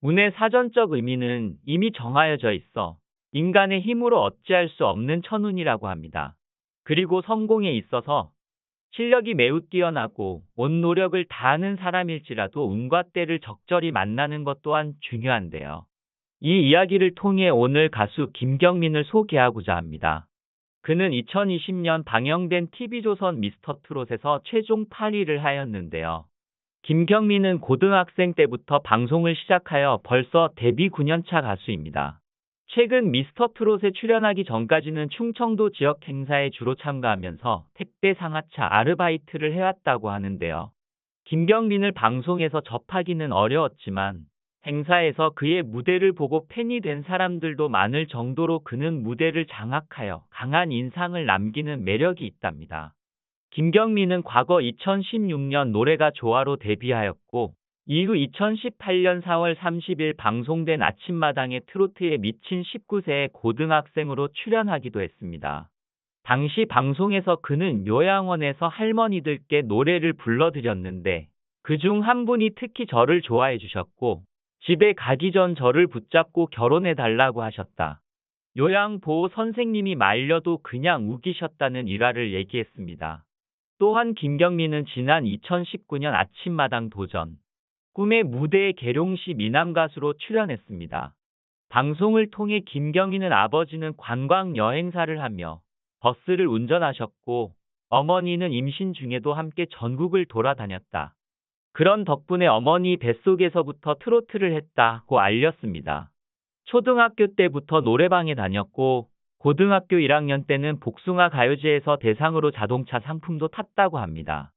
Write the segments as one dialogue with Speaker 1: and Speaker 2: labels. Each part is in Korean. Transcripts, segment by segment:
Speaker 1: 운의 사전적 의미는 이미 정하여져 있어 인간의 힘으로 어찌할 수 없는 천운이라고 합니다. 그리고 성공에 있어서 실력이 매우 뛰어나고 온 노력을 다하는 사람일지라도 운과 때를 적절히 만나는 것 또한 중요한데요. 이 이야기를 통해 오늘 가수 김경민을 소개하고자 합니다. 그는 2020년 방영된 TV조선 미스터트롯에서 최종 8위를 하였는데요. 김경민은 고등학생 때부터 방송을 시작하여 벌써 데뷔 9년차 가수입니다. 최근 미스터트롯에 출연하기 전까지는 충청도 지역 행사에 주로 참가하면서 택배 상하차 아르바이트를 해왔다고 하는데요. 김경민을 방송에서 접하기는 어려웠지만 행사에서 그의 무대를 보고 팬이 된 사람들도 많을 정도로 그는 무대를 장악하여 강한 인상을 남기는 매력이 있답니다. 김경민은 과거 2016년 노래가 좋아로 데뷔하였고 이후 2018년 4월 30일 방송된 아침마당의 트로트에 미친 19세의 고등학생으로 출연하기도 했습니다. 당시 방송에서 그는 요양원에서 할머니들께 노래를 불러드렸는데 그중 한 분이 특히 저를 좋아해 주셨고 집에 가기 전 저를 붙잡고 결혼해달라고 하셨다. 요양보호 선생님이 말려도 그냥 우기셨다는 일화를 얘기했습니다. 또한 김경민은 지난 2019년 아침마당 도전 꿈의 무대에 계룡시 미남 가수로 출연했습니다. 방송을 통해 김경민은 아버지는 관광 여행사를 하며 버스를 운전하셨고 어머니는 임신 중에도 함께 전국을 돌아다녔다. 그런 덕분에 어머니 뱃속에서부터 트로트를 했다고 알렸습니다. 초등학교 때부터 노래방에 다녔고 고등학교 1학년 때는 복숭아 가요제에서 대상으로 자동차 상품도 탔다고 합니다.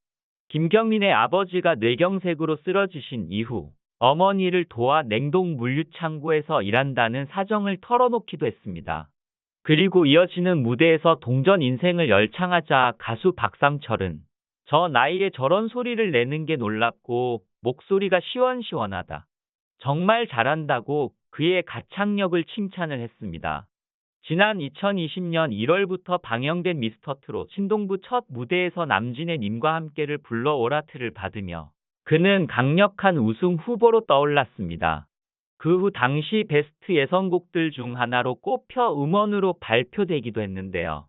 Speaker 1: 김경민의 아버지가 뇌경색으로 쓰러지신 이후 어머니를 도와 냉동 물류창고에서 일한다는 사정을 털어놓기도 했습니다. 그리고 이어지는 무대에서 동전 인생을 열창하자 가수 박상철은 저 나이에 저런 소리를 내는 게 놀랍고 목소리가 시원시원하다. 정말 잘한다고 그의 가창력을 칭찬을 했습니다. 지난 2020년 1월부터 방영된 미스터트롯 신동부 첫 무대에서 남진의 님과 함께를 불러 오라트를 받으며 그는 강력한 우승 후보로 떠올랐습니다. 그 후 당시 베스트 예선곡들 중 하나로 꼽혀 음원으로 발표되기도 했는데요.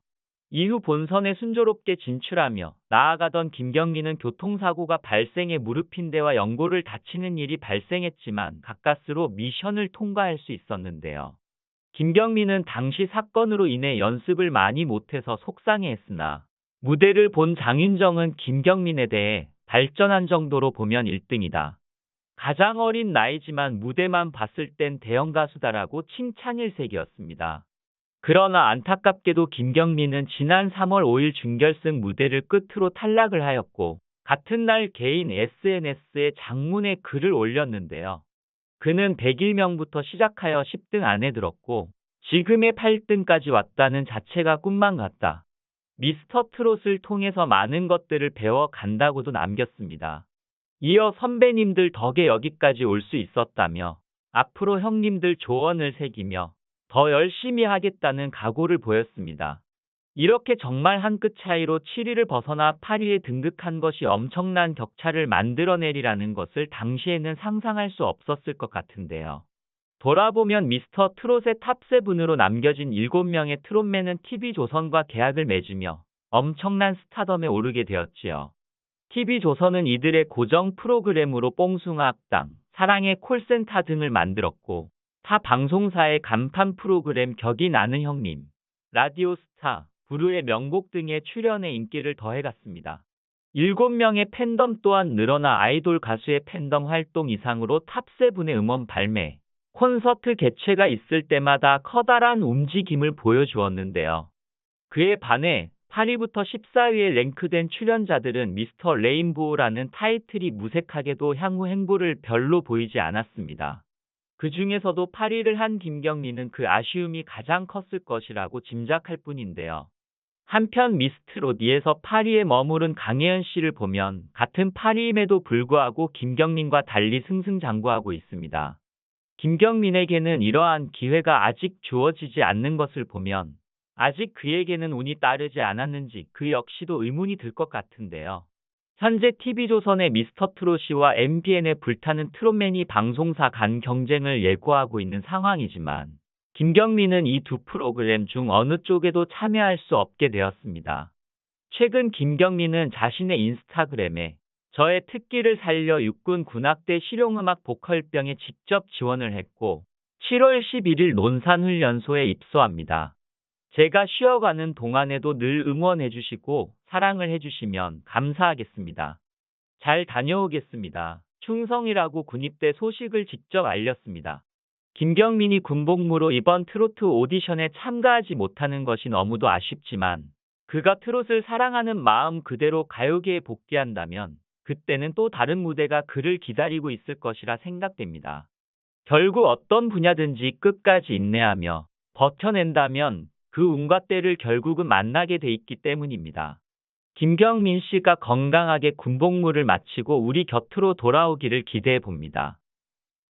Speaker 1: 이후 본선에 순조롭게 진출하며 나아가던 김경민은 교통사고가 발생해 무릎 인대와 연골을 다치는 일이 발생했지만 가까스로 미션을 통과할 수 있었는데요. 김경민은 당시 사건으로 인해 연습을 많이 못해서 속상해했으나 무대를 본 장윤정은 김경민에 대해 발전한 정도로 보면 1등이다. 가장 어린 나이지만 무대만 봤을 땐 대형 가수다라고 칭찬일색이었습니다. 그러나 안타깝게도 김경민은 지난 3월 5일 준결승 무대를 끝으로 탈락을 하였고 같은 날 개인 SNS에 장문의 글을 올렸는데요. 그는 101명부터 시작하여 10등 안에 들었고 지금의 8등까지 왔다는 자체가 꿈만 같다. 미스터 트롯을 통해서 많은 것들을 배워간다고도 남겼습니다. 이어 선배님들 덕에 여기까지 올 수 있었다며 앞으로 형님들 조언을 새기며 더 열심히 하겠다는 각오를 보였습니다. 이렇게 정말 한 끗 차이로 7위를 벗어나 8위에 등극한 것이 엄청난 격차를 만들어내리라는 것을 당시에는 상상할 수 없었을 것 같은데요. 돌아보면 미스터 트롯의 탑7으로 남겨진 7명의 트롯맨은 TV조선과 계약을 맺으며 엄청난 스타덤에 오르게 되었지요. TV조선은 이들의 고정 프로그램으로 뽕숭아 학당, 사랑의 콜센터 등을 만들었고 타 방송사의 간판 프로그램 격이 나는 형님, 라디오스타, 부르의 명곡 등의 출연에 인기를 더해갔습니다. 7명의 팬덤 또한 늘어나 아이돌 가수의 팬덤 활동 이상으로 탑7의 음원 발매, 콘서트 개최가 있을 때마다 커다란 움직임을 보여주었는데요. 그에 반해 8위부터 14위에 랭크된 출연자들은 미스터 레인보우라는 타이틀이 무색하게도 향후 행보를 별로 보이지 않았습니다. 그 중에서도 8위를 한 김경민은 그 아쉬움이 가장 컸을 것이라고 짐작할 뿐인데요. 한편 미스트롯 2에서 8위에 머무른 강혜연 씨를 보면 같은 8위임에도 불구하고 김경민과 달리 승승장구하고 있습니다. 김경민에게는 이러한 기회가 아직 주어지지 않는 것을 보면 아직 그에게는 운이 따르지 않았는지 그 역시도 의문이 들 것 같은데요. 현재 TV조선의 미스터 트롯이와 MBN의 불타는 트롯맨이 방송사 간 경쟁을 예고하고 있는 상황이지만 김경민은 이 두 프로그램 중 어느 쪽에도 참여할 수 없게 되었습니다. 최근 김경민은 자신의 인스타그램에 저의 특기를 살려 육군 군악대 실용음악 보컬병에 직접 지원을 했고 7월 11일 논산훈련소에 입소합니다. 제가 쉬어가는 동안에도 늘 응원해주시고 사랑을 해주시면 감사하겠습니다. 잘 다녀오겠습니다. 충성이라고 군입대 소식을 직접 알렸습니다. 김경민이 군복무로 이번 트로트 오디션에 참가하지 못하는 것이 너무도 아쉽지만 그가 트롯을 사랑하는 마음 그대로 가요계에 복귀한다면 그때는 또 다른 무대가 그를 기다리고 있을 것이라 생각됩니다. 결국 어떤 분야든지 끝까지 인내하며 버텨낸다면 그 운과 때를 결국은 만나게 돼 있기 때문입니다. 김경민 씨가 건강하게 군복무를 마치고 우리 곁으로 돌아오기를 기대해 봅니다.